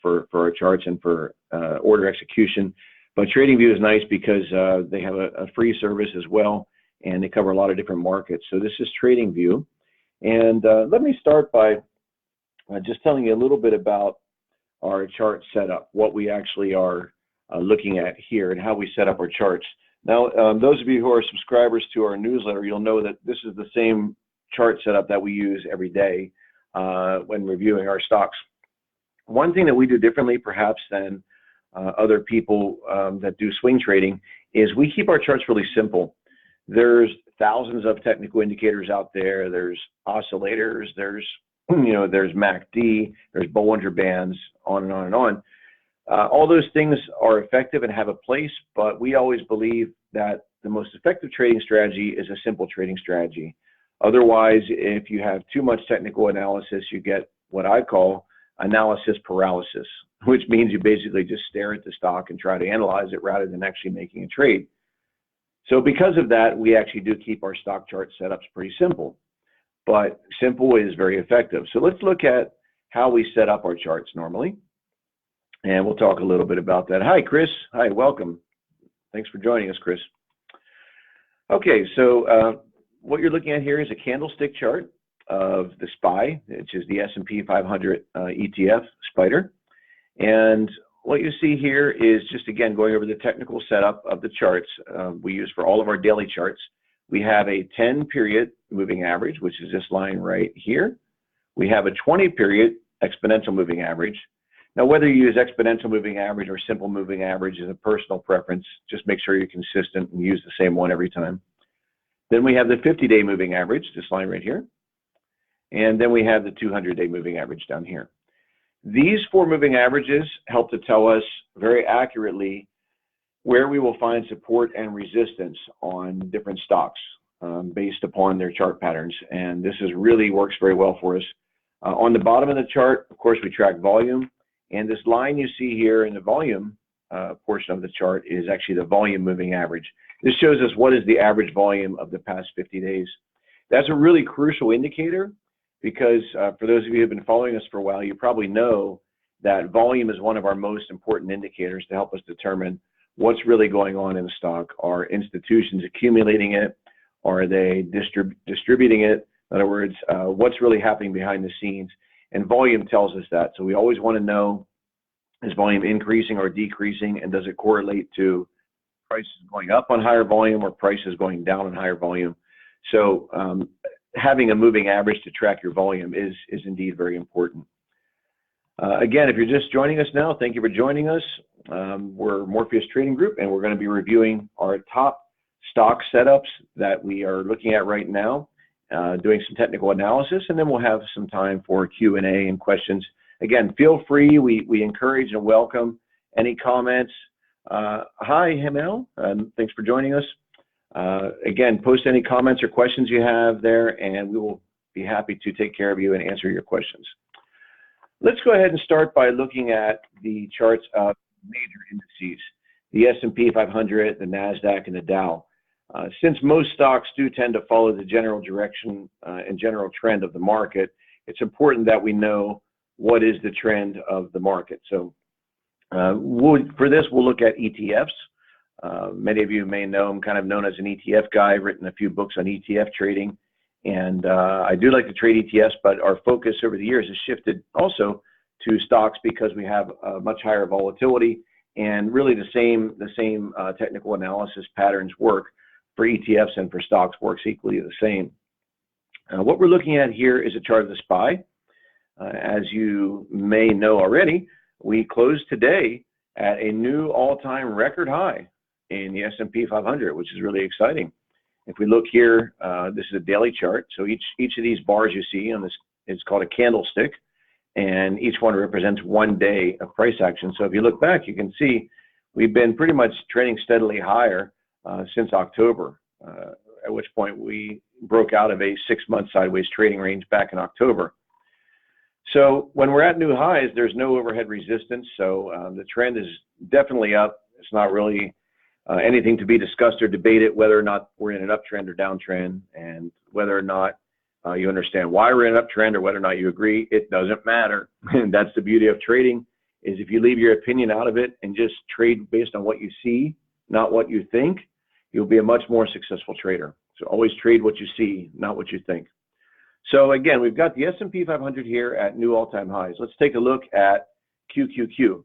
for our charts and for order execution. But TradingView is nice because they have a free service as well, and they cover a lot of different markets. So this is TradingView. And let me start by just telling you a little bit about our chart setup, what we actually are looking at here and how we set up our charts. Now, those of you who are subscribers to our newsletter, you'll know that this is the same chart setup that we use every day when reviewing our stocks. One thing that we do differently perhaps than other people that do swing trading is we keep our charts really simple. There's thousands of technical indicators out there. There's oscillators, there's MACD, there's Bollinger Bands, on and on and on. All those things are effective and have a place, but we always believe that the most effective trading strategy is a simple trading strategy. Otherwise, if you have too much technical analysis, you get what I call analysis paralysis, which means you basically just stare at the stock and try to analyze it rather than actually making a trade. So because of that, we actually do keep our stock chart setups pretty simple, but simple is very effective. So let's look at how we set up our charts normally. And we'll talk a little bit about that. Hi, Chris. Hi, welcome. Thanks for joining us, Chris. Okay, so what you're looking at here is a candlestick chart of the SPY, which is the S&P 500 ETF spider. And what you see here is just, again, going over the technical setup of the charts we use for all of our daily charts. We have a 10-period moving average, which is this line right here. We have a 20-period exponential moving average. Now, whether you use exponential moving average or simple moving average is a personal preference. Just make sure you're consistent and use the same one every time. Then we have the 50-day moving average, this line right here. And then we have the 200-day moving average down here. These four moving averages help to tell us very accurately where we will find support and resistance on different stocks based upon their chart patterns. And this really works very well for us. On the bottom of the chart, of course, we track volume. And this line you see here in the volume portion of the chart is actually the volume moving average. This shows us what is the average volume of the past 50 days. That's a really crucial indicator because for those of you who have been following us for a while, you probably know that volume is one of our most important indicators to help us determine what's really going on in the stock. Are institutions accumulating it? Are they distributing it? In other words, what's really happening behind the scenes? And volume tells us that. So we always want to know, is volume increasing or decreasing, and does it correlate to prices going up on higher volume or prices going down on higher volume? So having a moving average to track your volume is indeed very important. Again, if you're just joining us now, thank you for joining us. We're Morpheus Trading Group, and we're going to be reviewing our top stock setups that we are looking at right now. Doing some technical analysis, and then we'll have some time for Q&A and questions. Again, feel free. We encourage and welcome any comments. Hi, Hemel. Thanks for joining us. Again, post any comments or questions you have there, and we will be happy to take care of you and answer your questions. Let's go ahead and start by looking at the charts of major indices, the S&P 500, the Nasdaq, and the Dow. Since most stocks do tend to follow the general direction and general trend of the market, it's important that we know what is the trend of the market. So for this, we'll look at ETFs. Many of you may know I'm kind of known as an ETF guy. I've written a few books on ETF trading, and I do like to trade ETFs, but our focus over the years has shifted also to stocks because we have much higher volatility, and really the same technical analysis patterns work for ETFs and for stocks works equally the same. What we're looking at here is a chart of the SPY. As you may know already, we closed today at a new all-time record high in the S&P 500, which is really exciting. If we look here, this is a daily chart. So each of these bars you see on this is called a candlestick, and each one represents 1 day of price action. So if you look back, you can see we've been pretty much trending steadily higher since October, at which point we broke out of a 6-month sideways trading range back in October. So when we're at new highs, there's no overhead resistance. So the trend is definitely up. It's not really anything to be discussed or debated whether or not we're in an uptrend or downtrend, and whether or not you understand why we're in an uptrend or whether or not you agree. It doesn't matter. And that's the beauty of trading, is if you leave your opinion out of it and just trade based on what you see, not what you think, you'll be a much more successful trader. So always trade what you see, not what you think. So again, we've got the S&P 500 here at new all-time highs. Let's take a look at QQQ,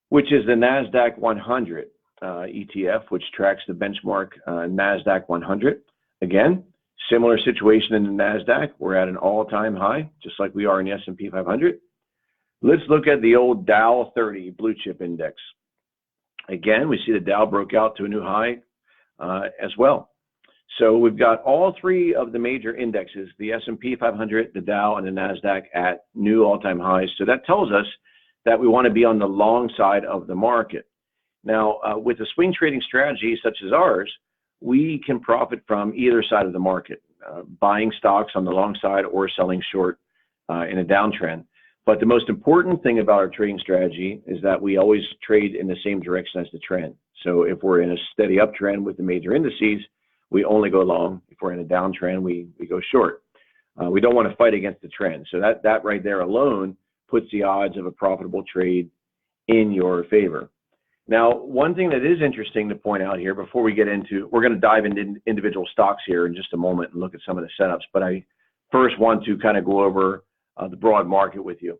which is the Nasdaq 100 ETF, which tracks the benchmark Nasdaq 100. Again, similar situation in the Nasdaq. We're at an all-time high, just like we are in the S&P 500. Let's look at the old Dow 30 blue chip index. Again, we see the Dow broke out to a new high as well. So we've got all three of the major indexes, the S&P 500, the Dow, and the Nasdaq at new all-time highs. So that tells us that we want to be on the long side of the market. Now, with a swing trading strategy such as ours, we can profit from either side of the market, buying stocks on the long side or selling short in a downtrend. But the most important thing about our trading strategy is that we always trade in the same direction as the trend. So if we're in a steady uptrend with the major indices, we only go long. If we're in a downtrend, we go short. We don't want to fight against the trend. So that right there alone puts the odds of a profitable trade in your favor. Now, one thing that is interesting to point out here before we get into, we're going to dive into individual stocks here in just a moment and look at some of the setups, but I first want to kind of go over the broad market with you.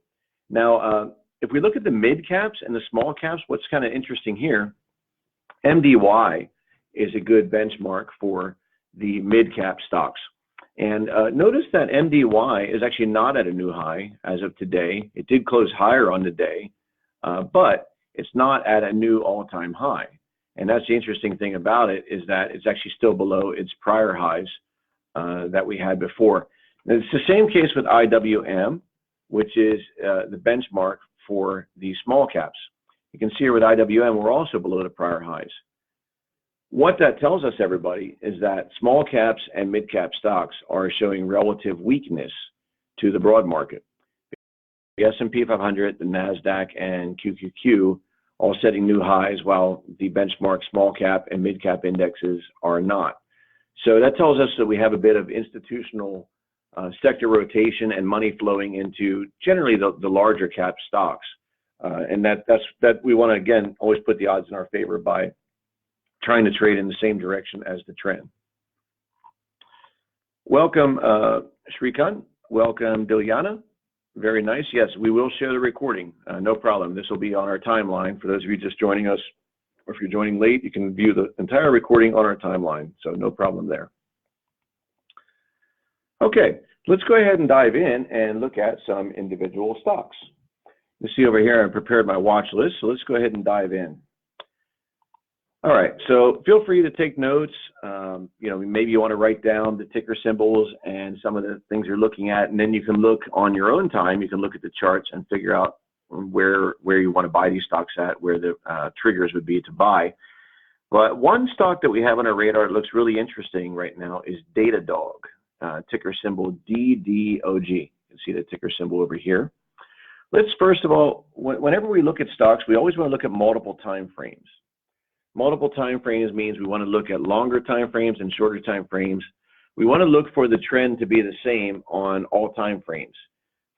Now, if we look at the mid caps and the small caps, what's kind of interesting here, MDY is a good benchmark for the mid cap stocks. And notice that MDY is actually not at a new high as of today. It did close higher on the day, but it's not at a new all-time high. And that's the interesting thing about it, is that it's actually still below its prior highs that we had before. And it's the same case with IWM, which is the benchmark for the small caps. You can see here with IWM, we're also below the prior highs. What that tells us, everybody, is that small caps and mid cap stocks are showing relative weakness to the broad market. The S&P 500, the Nasdaq, and QQQ all setting new highs, while the benchmark small cap and mid cap indexes are not. So that tells us that we have a bit of institutional sector rotation and money flowing into generally the larger cap stocks, and that we want to again always put the odds in our favor by trying to trade in the same direction as the trend. Welcome, Shrikant. Welcome, DYNA. Very nice. Yes, we will share the recording. No problem. This will be on our timeline. For those of you just joining us, or if you're joining late, you can view the entire recording on our timeline. So no problem there. Okay, let's go ahead and dive in and look at some individual stocks. You see over here, I prepared my watch list. So let's go ahead and dive in. All right, so feel free to take notes. You know, maybe you want to write down the ticker symbols and some of the things you're looking at, and then you can look on your own time. You can look at the charts and figure out where you want to buy these stocks at, where the triggers would be to buy. But one stock that we have on our radar that looks really interesting right now is Datadog, ticker symbol DDOG. You can see the ticker symbol over here. Let's first of all, whenever we look at stocks, we always want to look at multiple time frames. Multiple time frames means we want to look at longer time frames and shorter time frames. We want to look for the trend to be the same on all time frames.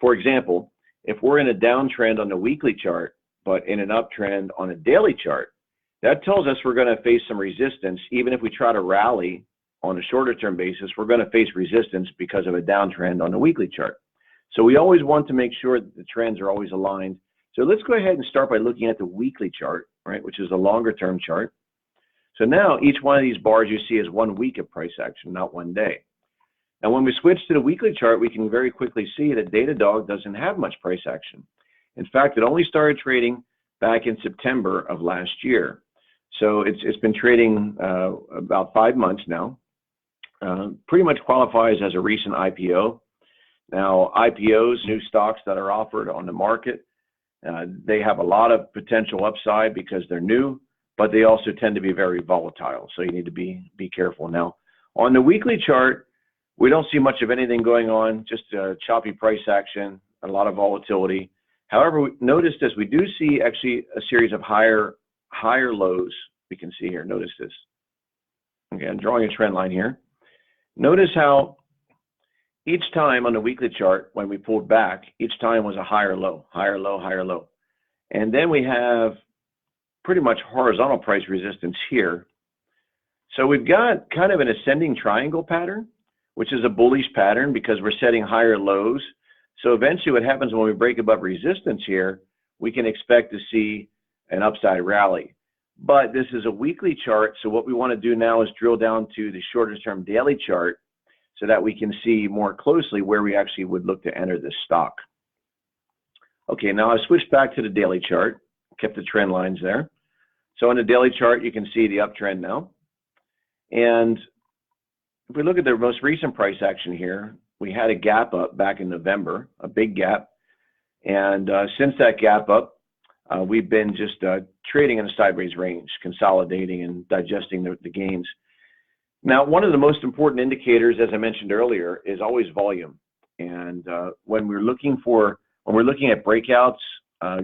For example, if we're in a downtrend on the weekly chart, but in an uptrend on a daily chart, that tells us we're going to face some resistance. Even if we try to rally on a shorter term basis, we're going to face resistance because of a downtrend on the weekly chart. So we always want to make sure that the trends are always aligned. So let's go ahead and start by looking at the weekly chart, right, which is a longer term chart. So now each one of these bars you see is 1 week of price action, not 1 day. And when we switch to the weekly chart, we can very quickly see that Datadog doesn't have much price action. In fact, it only started trading back in September of last year. So it's been trading about 5 months now. Pretty much qualifies as a recent IPO. Now, IPOs, new stocks that are offered on the market, they have a lot of potential upside because they're new, but they also tend to be very volatile. So you need to be careful. Now, on the weekly chart, we don't see much of anything going on, just choppy price action, a lot of volatility. However, notice this, we do see actually a series of higher lows. We can see here, notice this. Okay, I'm drawing a trend line here. Notice how each time on the weekly chart, when we pulled back, each time was a higher low, higher low, higher low. And then we have pretty much horizontal price resistance here. So we've got kind of an ascending triangle pattern, which is a bullish pattern because we're setting higher lows. So eventually what happens when we break above resistance here, we can expect to see an upside rally. But this is a weekly chart, so what we want to do now is drill down to the shorter term daily chart so that we can see more closely where we actually would look to enter this stock. Okay, now I switched back to the daily chart, kept the trend lines there. So on the daily chart, you can see the uptrend now. And if we look at the most recent price action here, we had a gap up back in November, a big gap. And since that gap up, we've been just trading in a sideways range, consolidating and digesting the gains. Now, one of the most important indicators, as I mentioned earlier, is always volume. And when we're looking at breakouts,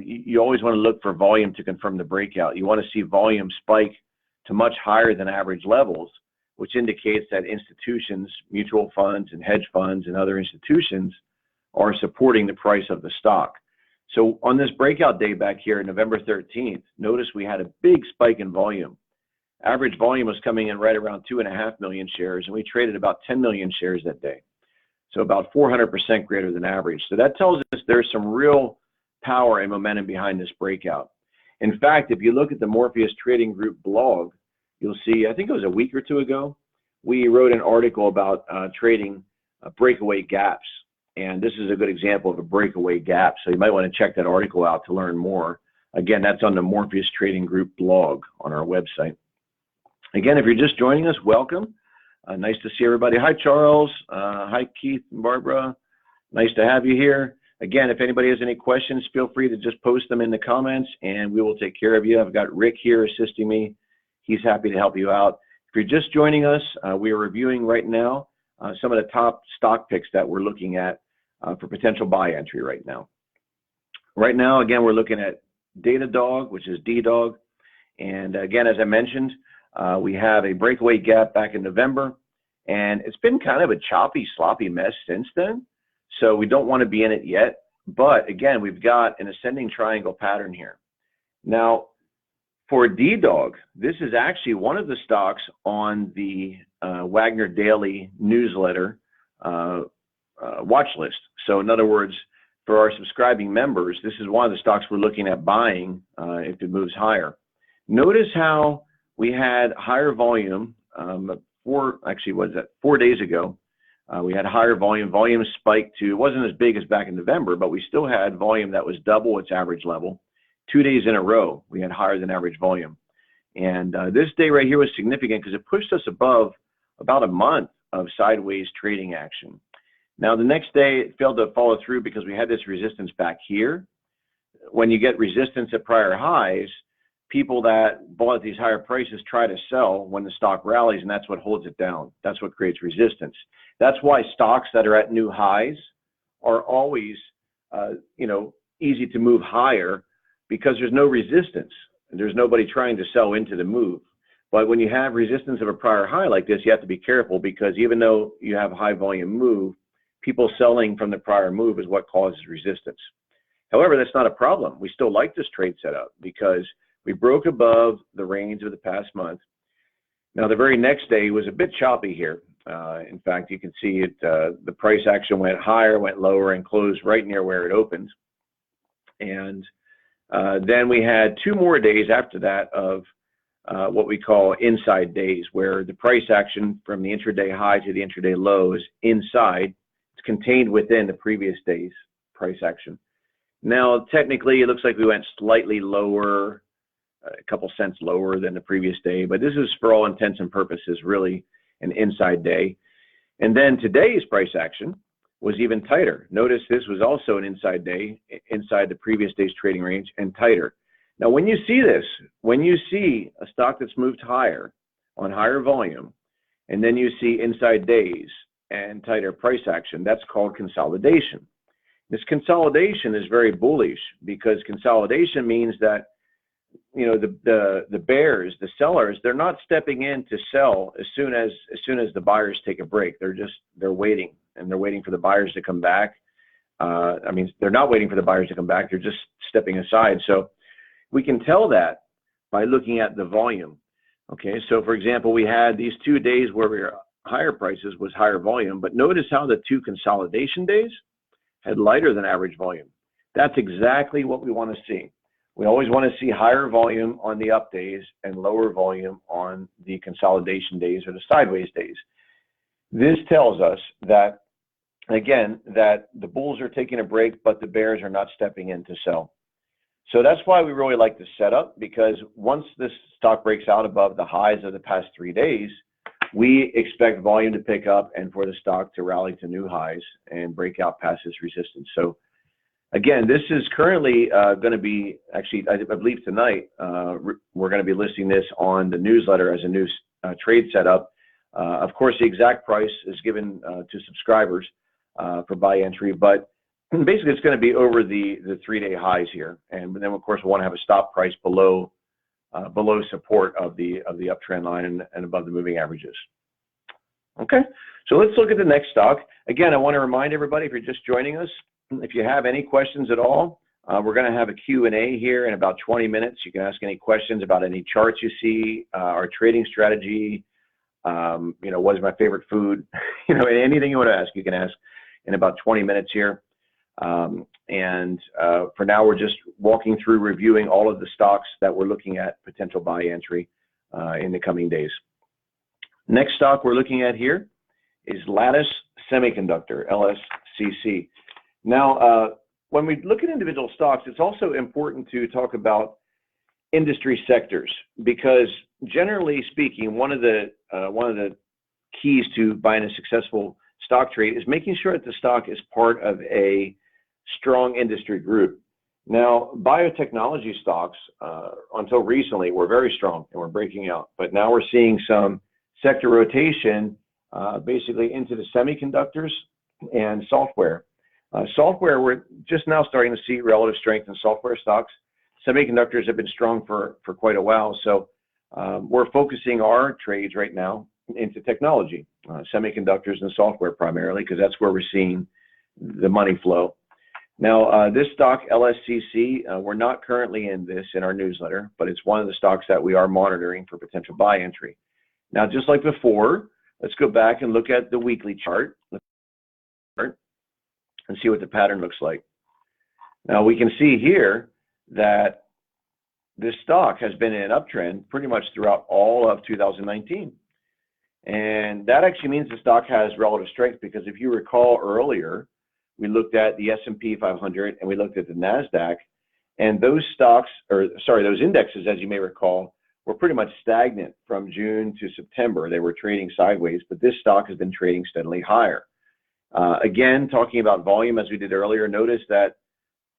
you always want to look for volume to confirm the breakout. You want to see volume spike to much higher than average levels, which indicates that institutions, mutual funds and hedge funds and other institutions are supporting the price of the stock. So on this breakout day back here, November 13th, notice we had a big spike in volume. Average volume was coming in right around 2.5 million shares, and we traded about 10 million shares that day. So about 400% greater than average. So that tells us there's some real power and momentum behind this breakout. In fact, if you look at the Morpheus Trading Group blog, you'll see, I think it was a week or two ago, we wrote an article about trading breakaway gaps. And this is a good example of a breakaway gap. So you might want to check that article out to learn more. Again, that's on the Morpheus Trading Group blog on our website. Again, if you're just joining us, welcome. Nice to see everybody. Hi, Charles. Hi, Keith and Barbara. Nice to have you here. Again, if anybody has any questions, feel free to just post them in the comments and we will take care of you. I've got Rick here assisting me. He's happy to help you out. If you're just joining us, we are reviewing right now some of the top stock picks that we're looking at for potential buy entry right now. Right now, again, we're looking at Datadog, which is DDOG. And again, as I mentioned, we have a breakaway gap back in November, and it's been kind of a choppy, sloppy mess since then. So we don't want to be in it yet. But again, we've got an ascending triangle pattern here. Now, for DDOG, this is actually one of the stocks on the Wagner Daily newsletter watch list. So in other words, for our subscribing members, this is one of the stocks we're looking at buying if it moves higher. Notice how we had higher volume 4 days ago. We had higher volume. Volume spiked to, it wasn't as big as back in November, but we still had volume that was double its average level. 2 days in a row, we had higher than average volume. And this day right here was significant because it pushed us above about a month of sideways trading action. Now, the next day, it failed to follow through because we had this resistance back here. When you get resistance at prior highs, people that bought at these higher prices try to sell when the stock rallies, and that's what holds it down. That's what creates resistance. That's why stocks that are at new highs are always, easy to move higher because there's no resistance. There's nobody trying to sell into the move. But when you have resistance of a prior high like this, you have to be careful because even though you have a high volume move, people selling from the prior move is what causes resistance. However, that's not a problem. We still like this trade setup because we broke above the range of the past month. Now, the very next day was a bit choppy here. In fact, you can see it. The price action went higher, went lower, and closed right near where it opened. And then we had 2 more days after that of what we call inside days, where the price action from the intraday high to the intraday low is inside. It's contained within the previous day's price action. Now, technically, it looks like we went slightly lower, a couple cents lower than the previous day, but this is for all intents and purposes really an inside day. And then today's price action was even tighter. Notice this was also an inside day, inside the previous day's trading range and tighter. Now, when you see this, when you see a stock that's moved higher on higher volume, and then you see inside days and tighter price action, that's called consolidation. This consolidation is very bullish because consolidation means that the bears, the sellers, they're not stepping in to sell as soon as the buyers take a break. They're waiting, and they're waiting for the buyers to come back. I mean, they're not waiting for the buyers to come back. They're just stepping aside. So we can tell that by looking at the volume. Okay, so for example, we had these 2 days where we were higher prices was higher volume, but notice how the 2 consolidation days had lighter than average volume. That's exactly what we want to see. We always want to see higher volume on the up days and lower volume on the consolidation days or the sideways days. This tells us that, again, that the bulls are taking a break, but the bears are not stepping in to sell. So that's why we really like the setup, because once this stock breaks out above the highs of the past 3 days, we expect volume to pick up and for the stock to rally to new highs and break out past this resistance. So again, this is currently going to be, actually, I believe tonight, we're going to be listing this on the newsletter as a new trade setup. Of course, the exact price is given to subscribers for buy entry, but basically it's going to be over the 3-day highs here. And then, of course, we want to have a stop price below support of the uptrend line and above the moving averages. Okay, so let's look at the next stock. Again, I want to remind everybody, if you're just joining us, if you have any questions at all, we're going to have a Q&A here in about 20 minutes. You can ask any questions about any charts you see, our trading strategy, what is my favorite food, anything you want to ask, you can ask in about 20 minutes here. For now, we're just walking through reviewing all of the stocks that we're looking at potential buy entry in the coming days. Next stock we're looking at here is Lattice Semiconductor, LSCC. Now, when we look at individual stocks, it's also important to talk about industry sectors, because generally speaking, one of the keys to buying a successful stock trade is making sure that the stock is part of a strong industry group. Now, biotechnology stocks, until recently, were very strong and were breaking out, but now we're seeing some sector rotation basically into the semiconductors and software. Software, we're just now starting to see relative strength in software stocks. Semiconductors have been strong for quite a while, so we're focusing our trades right now into technology, semiconductors and software primarily, because that's where we're seeing the money flow. Now, this stock, LSCC, we're not currently in this in our newsletter, but it's one of the stocks that we are monitoring for potential buy entry. Now, just like before, let's go back and look at the weekly chart and see what the pattern looks like. Now, we can see here that this stock has been in an uptrend pretty much throughout all of 2019. And that actually means the stock has relative strength, because if you recall earlier, we looked at the S&P 500 and we looked at the Nasdaq, and those those indexes, as you may recall, were pretty much stagnant from June to September. They were trading sideways, but this stock has been trading steadily higher. Again, talking about volume, as we did earlier, notice that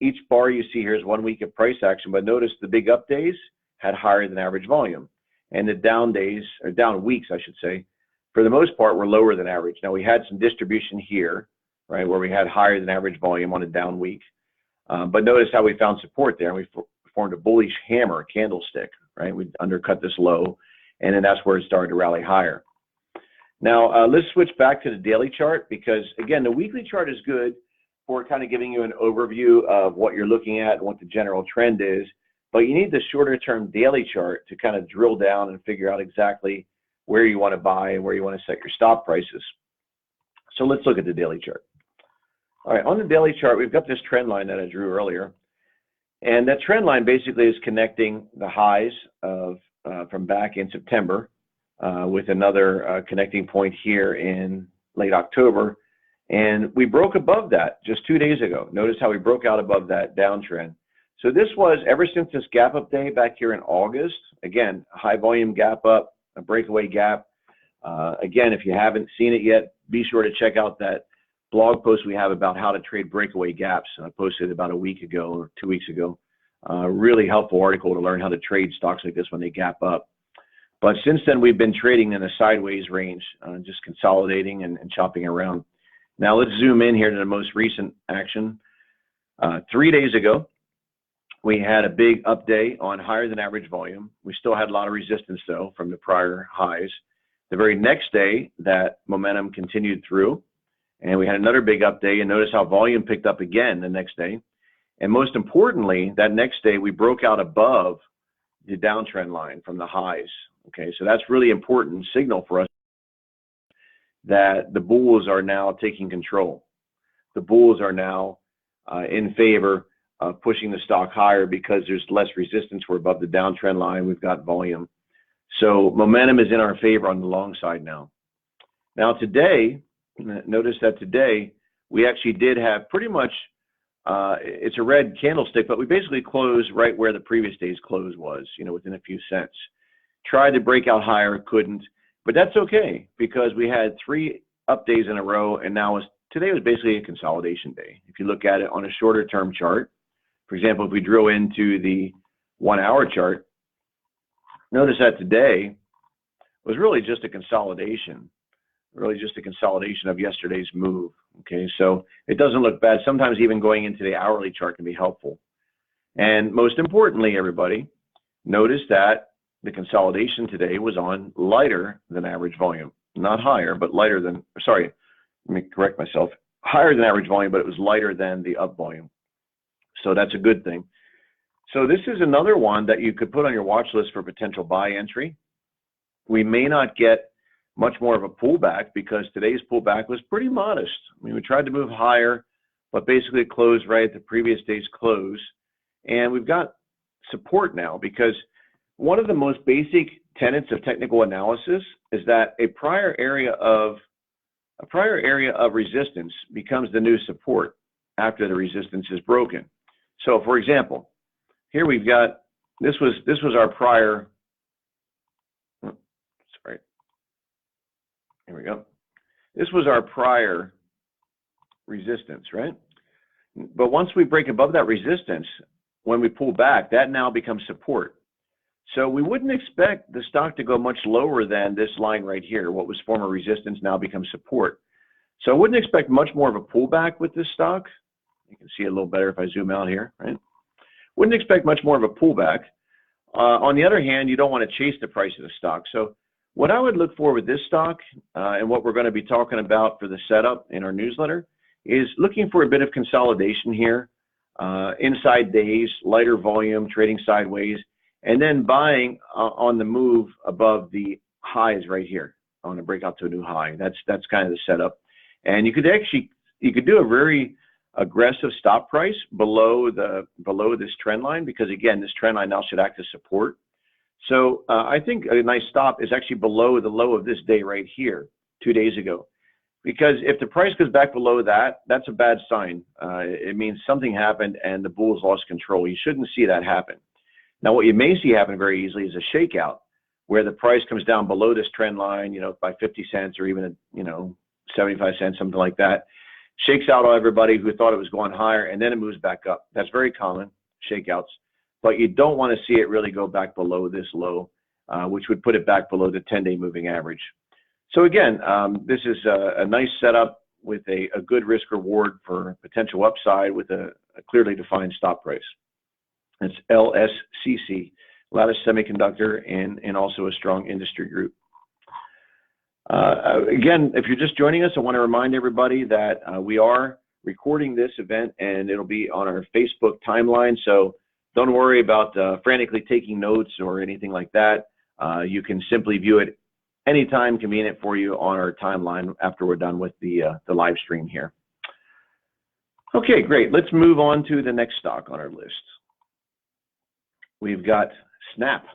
each bar you see here is 1 week of price action, but notice the big up days had higher than average volume, and the down days, or down weeks, I should say, for the most part, were lower than average. Now, we had some distribution here, right, where we had higher than average volume on a down week, but notice how we found support there, and we formed a bullish hammer, a candlestick, right? We undercut this low, and then that's where it started to rally higher. Now, let's switch back to the daily chart, because again, the weekly chart is good for kind of giving you an overview of what you're looking at and what the general trend is, but you need the shorter term daily chart to kind of drill down and figure out exactly where you want to buy and where you want to set your stop prices. So let's look at the daily chart. All right, on the daily chart, we've got this trend line that I drew earlier, and that trend line basically is connecting the highs of from back in September with another connecting point here in late October, and we broke above that just 2 days ago. Notice how we broke out above that downtrend. So this was, ever since this gap up day back here in August, again, high volume gap up, a breakaway gap. Again, if you haven't seen it yet, be sure to check out that blog post we have about how to trade breakaway gaps. I posted about a week ago or 2 weeks ago. Really helpful article to learn how to trade stocks like this when they gap up. But since then, we've been trading in a sideways range, just consolidating and chopping around. Now let's zoom in here to the most recent action. 3 days ago, we had a big up day on higher than average volume. We still had a lot of resistance though from the prior highs. The very next day, that momentum continued through, And we had another big up day, and notice how volume picked up again the next day. And most importantly, that next day we broke out above the downtrend line from the highs. Okay, so that's really important signal for us that the bulls are now taking control. The bulls are now in favor of pushing the stock higher because there's less resistance. We're above the downtrend line. We've got volume. So momentum is in our favor on the long side now. Now today, notice that today we actually did have pretty much, it's a red candlestick, but we basically closed right where the previous day's close was, you know, within a few cents. Tried to break out higher, couldn't, but that's okay because we had 3 up days in a row, and now today was basically a consolidation day. If you look at it on a shorter term chart, for example, if we drill into the 1 hour chart, notice that today was really just a consolidation, of yesterday's move. Okay, so it doesn't look bad. Sometimes even going into the hourly chart can be helpful. And most importantly, everybody, notice that the consolidation today was on lighter than average volume. Not higher, but lighter than, sorry, let me correct myself. Higher than average volume, but it was lighter than the up volume. So that's a good thing. So this is another one that you could put on your watch list for potential buy entry. We may not get much more of a pullback because today's pullback was pretty modest. I mean, we tried to move higher, but basically it closed right at the previous day's close. And we've got support now because one of the most basic tenets of technical analysis is that a prior area of resistance becomes the new support after the resistance is broken. So for example, here we've got, this was our prior, sorry, here we go. This was our prior resistance, right? But once we break above that resistance, when we pull back, that now becomes support. So we wouldn't expect the stock to go much lower than this line right here. What was former resistance now becomes support. So I wouldn't expect much more of a pullback with this stock. You can see it a little better if I zoom out here, right? Wouldn't expect much more of a pullback. On the other hand, you don't want to chase the price of the stock. So what I would look for with this stock and what we're going to be talking about for the setup in our newsletter is looking for a bit of consolidation here, inside days, lighter volume, trading sideways, and then buying on the move above the highs right here on a breakout to a new high. That's kind of the setup. And you could do a very aggressive stop price below this trend line because again, this trend line now should act as support. So I think a nice stop is actually below the low of this day right here, 2 days ago. Because if the price goes back below that, that's a bad sign. It means something happened and the bulls lost control. You shouldn't see that happen. Now, what you may see happen very easily is a shakeout where the price comes down below this trend line, you know, by 50 cents or even, 75 cents, something like that. Shakes out everybody who thought it was going higher, and then it moves back up. That's very common, shakeouts. But you don't want to see it really go back below this low, which would put it back below the 10-day moving average. So again, this is a nice setup with a good risk reward for potential upside with a clearly defined stop price. It's LSCC, Lattice Semiconductor, and also a strong industry group. Again, if you're just joining us, I want to remind everybody that we are recording this event and it'll be on our Facebook timeline. So don't worry about frantically taking notes or anything like that. You can simply view it anytime convenient for you on our timeline after we're done with the live stream here. Okay, great. Let's move on to the next stock on our list. We've got Snap,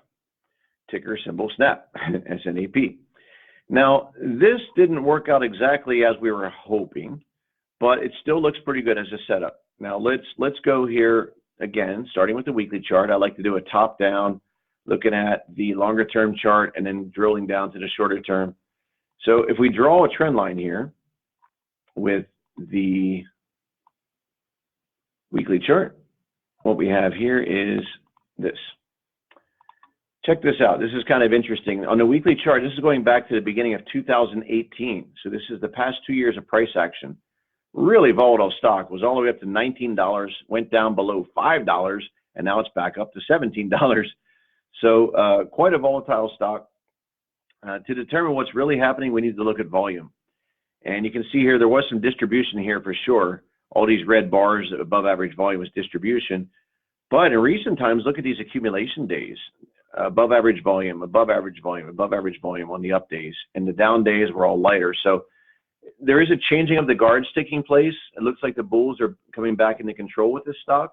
ticker symbol SNAP, S-N-A-P. Now, this didn't work out exactly as we were hoping, but it still looks pretty good as a setup. Now, let's go here again, starting with the weekly chart. I like to do a top down, looking at the longer term chart and then drilling down to the shorter term. So if we draw a trend line here with the weekly chart, what we have here is this. Check this out. This is kind of interesting. On the weekly chart, this is going back to the beginning of 2018. So this is the past 2 years of price action. Really volatile stock. Was all the way up to $19, went down below $5, and now it's back up to $17. So quite a volatile stock. To determine what's really happening, we need to look at volume. And you can see here there was some distribution here for sure. All these red bars above average volume was distribution. But in recent times, look at these accumulation days. Above average volume, above average volume, above average volume on the up days. And the down days were all lighter. So there is a changing of the guards taking place. It looks like the bulls are coming back into control with this stock.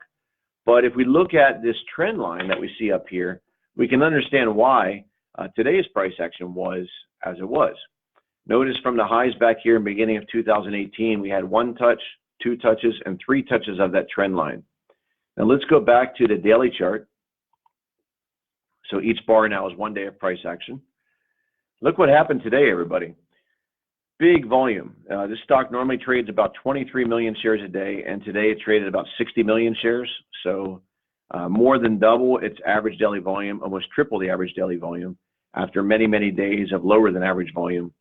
But if we look at this trend line that we see up here, we can understand why today's price action was as it was. Notice from the highs back here in the beginning of 2018, we had 1 touch, 2 touches, and 3 touches of that trend line. Now let's go back to the daily chart. So each bar now is 1 day of price action. Look what happened today, everybody. Big volume. This stock normally trades about 23 million shares a day, and today it traded about 60 million shares. So more than double its average daily volume, almost triple the average daily volume after many, many days of lower than average volume.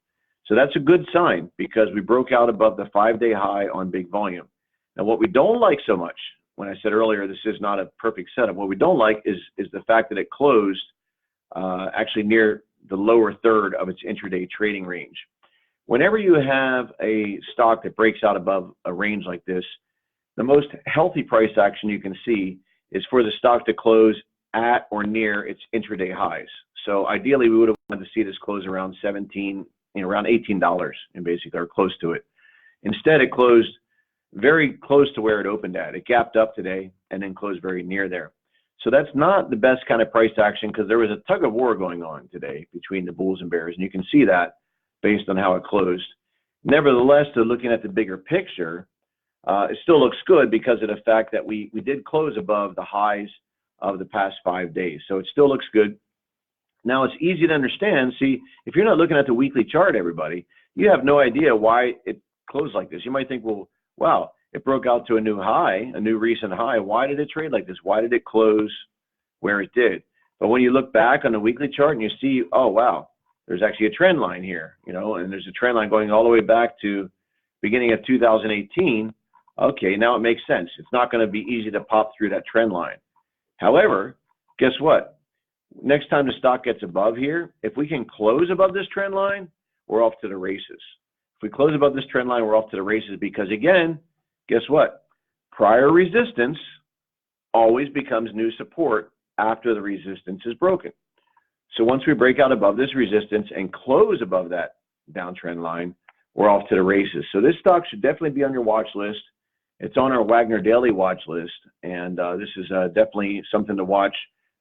So that's a good sign because we broke out above the 5-day high on big volume. Now what we don't like so much, when I said earlier this is not a perfect setup, what we don't like is the fact that it closed actually near the lower third of its intraday trading range. Whenever you have a stock that breaks out above a range like this, the most healthy price action you can see is for the stock to close at or near its intraday highs. So ideally, we would have wanted to see this close around around $18, and basically, or close to it. Instead, it closed very close to where it opened at. It gapped up today and then closed very near there. So that's not the best kind of price action because there was a tug of war going on today between the bulls and bears, and you can see that based on how it closed. Nevertheless, looking at the bigger picture, it still looks good because of the fact that we did close above the highs of the past 5 days. So it still looks good. Now it's easy to understand. See, if you're not looking at the weekly chart, everybody, you have no idea why it closed like this. You might think, well, wow, it broke out to a new high, a new recent high. Why did it trade like this? Why did it close where it did? But when you look back on the weekly chart and you see, oh, wow, there's actually a trend line here, and there's a trend line going all the way back to beginning of 2018. Okay, now it makes sense. It's not going to be easy to pop through that trend line. However, guess what? Next time the stock gets above here, if we can close above this trend line, we're off to the races. If we close above this trend line, we're off to the races because, again, guess what? Prior resistance always becomes new support after the resistance is broken. So once we break out above this resistance and close above that downtrend line, we're off to the races. So this stock should definitely be on your watch list. It's on our Wagner Daily watch list, and this is definitely something to watch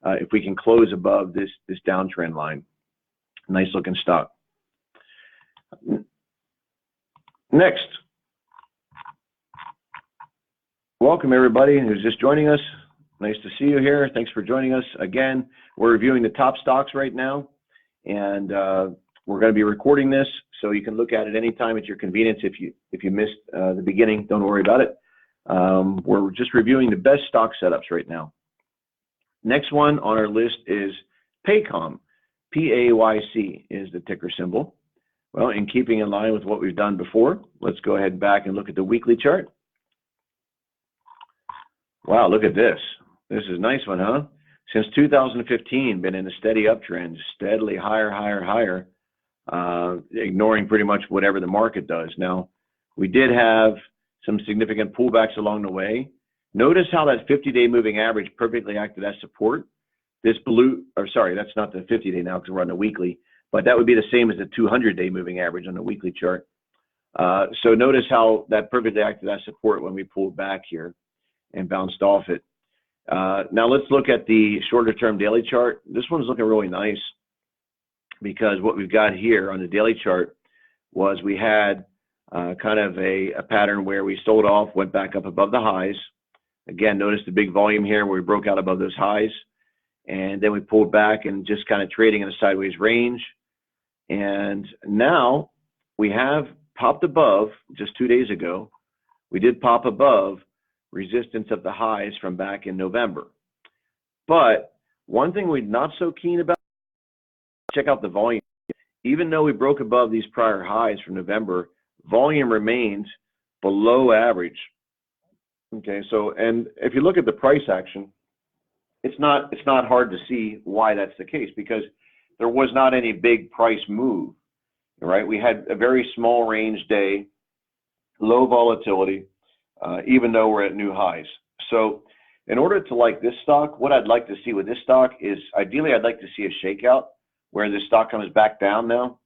if we can close above this downtrend line. Nice looking stock. Next, welcome everybody who's just joining us. Nice to see you here. Thanks for joining us. Again, we're reviewing the top stocks right now, and we're going to be recording this so you can look at it anytime at your convenience. If you missed the beginning, don't worry about it. We're just reviewing the best stock setups right now. Next one on our list is PACOM. P-A-Y-C is the ticker symbol. Well, in keeping in line with what we've done before, let's go ahead back and look at the weekly chart. Wow, look at this. This is a nice one, huh? Since 2015, been in a steady uptrend, steadily higher, higher, higher, ignoring pretty much whatever the market does. Now, we did have some significant pullbacks along the way. Notice how that 50-day moving average perfectly acted as support. This blue, or sorry, that's not the 50-day now because we're on the weekly, but that would be the same as the 200-day moving average on the weekly chart. So notice how that perfectly acted as support when we pulled back here and bounced off it. Now let's look at the shorter term daily chart. This one's looking really nice because what we've got here on the daily chart was we had kind of a pattern where we sold off, went back up above the highs. Again, notice the big volume here where we broke out above those highs, and then we pulled back and just kind of trading in a sideways range. And now we have popped above, just 2 days ago, we did pop above resistance of the highs from back in November. But one thing we're not so keen about, check out the volume. Even though we broke above these prior highs from November, volume remains below average. Okay, so, and if you look at the price action, it's not hard to see why that's the case because there was not any big price move. right? We had a very small range day, low volatility, even though we're at new highs. So in order to like this stock, what I'd like to see with this stock is, ideally, I'd like to see a shakeout where the stock comes back down now,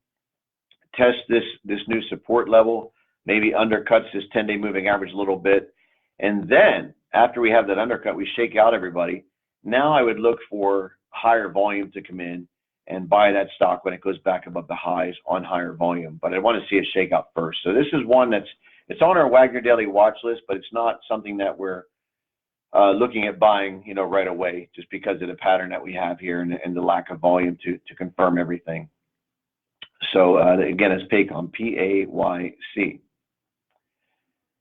test this new support level, maybe undercuts this 10-day moving average a little bit. And then after we have that undercut, we shake out everybody. Now I would look for higher volume to come in and buy that stock when it goes back above the highs on higher volume. But I want to see a shakeout first. So this is one it's on our Wagner Daily watch list, but it's not something that we're looking at buying, right away, just because of the pattern that we have here and the lack of volume to confirm everything. So again, it's PACOM, P-A-Y-C.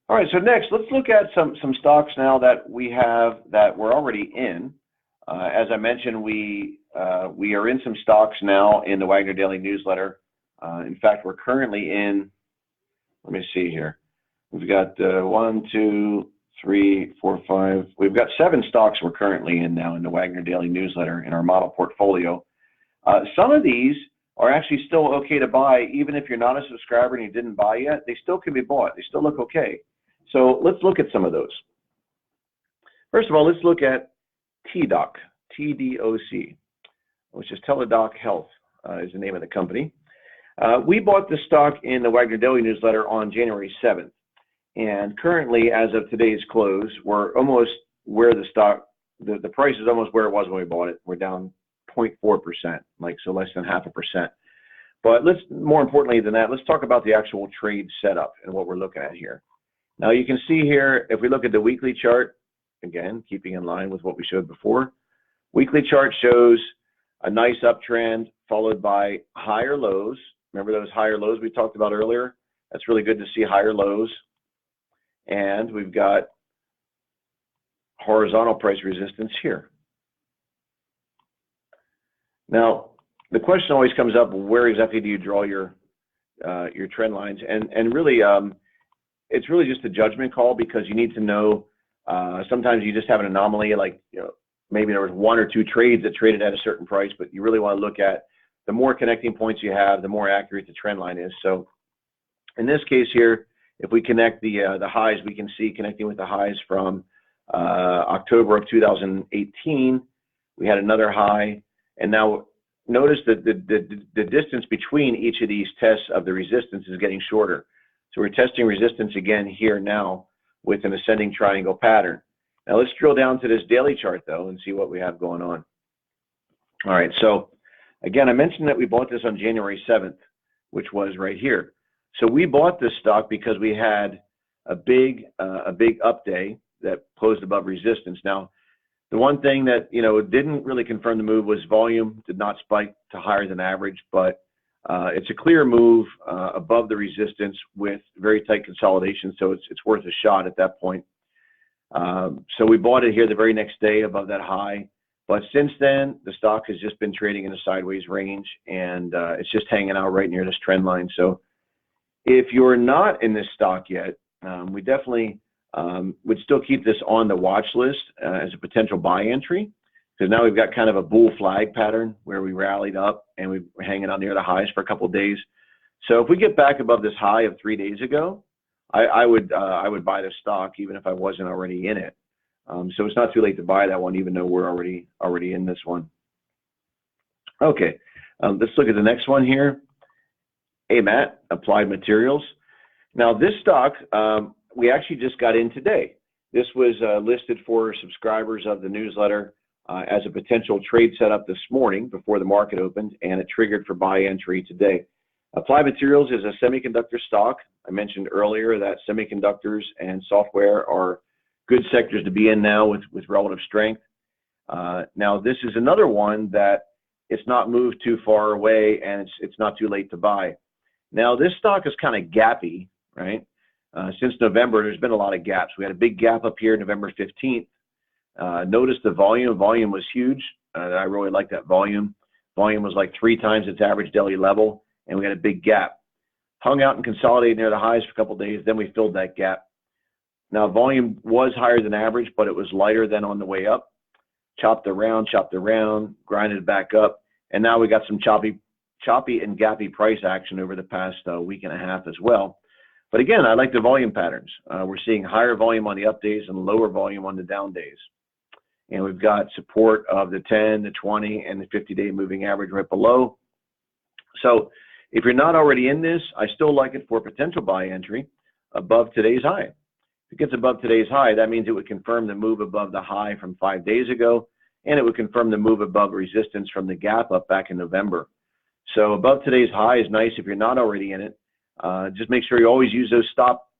All right, so next, let's look at some stocks now that we have that we're already in. As I mentioned, we are in some stocks now in the Wagner Daily newsletter. In fact, we're currently in, let me see here. We've got 1, 2, 3, 4, 5. We've got 7 stocks we're currently in now in the Wagner Daily newsletter in our model portfolio. Some of these are actually still okay to buy, even if you're not a subscriber and you didn't buy yet. They still can be bought. They still look okay. So let's look at some of those. First of all, let's look at TDOC, T-D-O-C, which is Teladoc Health, is the name of the company. We bought this stock in the Wagner Daily newsletter on January 7th. And currently, as of today's close, we're almost where the stock, the price is almost where it was when we bought it. We're down 0.4%, so less than 0.5%. But more importantly than that, let's talk about the actual trade setup and what we're looking at here. Now you can see here, if we look at the weekly chart, again, keeping in line with what we showed before, weekly chart shows a nice uptrend followed by higher lows. Remember those higher lows we talked about earlier? That's really good to see higher lows. And we've got horizontal price resistance here. Now, the question always comes up, where exactly do you draw your trend lines? And really, it's really just a judgment call, because you need to know, sometimes you just have an anomaly, like, maybe there was 1 or 2 trades that traded at a certain price, but you really want to look at the more connecting points you have, the more accurate the trend line is. So in this case here, if we connect the highs, we can see connecting with the highs from October of 2018, we had another high. And now notice that the distance between each of these tests of the resistance is getting shorter. So we're testing resistance again here now with an ascending triangle pattern. Now let's drill down to this daily chart though and see what we have going on. All right, so again, I mentioned that we bought this on January 7th, which was right here. So we bought this stock because we had a big up day that closed above resistance. Now, the one thing that didn't really confirm the move was volume did not spike to higher than average, but it's a clear move above the resistance with very tight consolidation, so it's worth a shot at that point. So we bought it here the very next day above that high, but since then the stock has just been trading in a sideways range, and it's just hanging out right near this trend line. So if you're not in this stock yet, we definitely would still keep this on the watch list as a potential buy entry, because now we've got kind of a bull flag pattern where we rallied up and we were hanging out near the highs for a couple of days. So if we get back above this high of 3 days ago, I would buy the stock even if I wasn't already in it. So it's not too late to buy that one, even though we're already in this one. Okay, let's look at the next one here. AMAT, Applied Materials. Now this stock, we actually just got in today. This was listed for subscribers of the newsletter as a potential trade setup this morning before the market opened, and it triggered for buy entry today. Applied Materials is a semiconductor stock. I mentioned earlier that semiconductors and software are good sectors to be in now with relative strength. Now this is another one that it's not moved too far away, and it's not too late to buy. Now this stock is kind of gappy, right? Since November, there's been a lot of gaps. We had a big gap up here November 15th. Notice the volume. Volume was huge. I really like that volume. Volume was like 3 times its average daily level, and we had a big gap. Hung out and consolidated near the highs for a couple of days, then we filled that gap. Now volume was higher than average, but it was lighter than on the way up. Chopped around, grinded back up, and now we got some choppy choppy and gappy price action over the past week and a half as well. But again, I like the volume patterns. We're seeing higher volume on the up days and lower volume on the down days. And we've got support of the 10, the 20, and the 50-day moving average right below. So if you're not already in this, I still like it for potential buy entry above today's high. If it gets above today's high, that means it would confirm the move above the high from 5 days ago, and it would confirm the move above resistance from the gap up back in November. So above today's high is nice if you're not already in it. Just make sure you always use those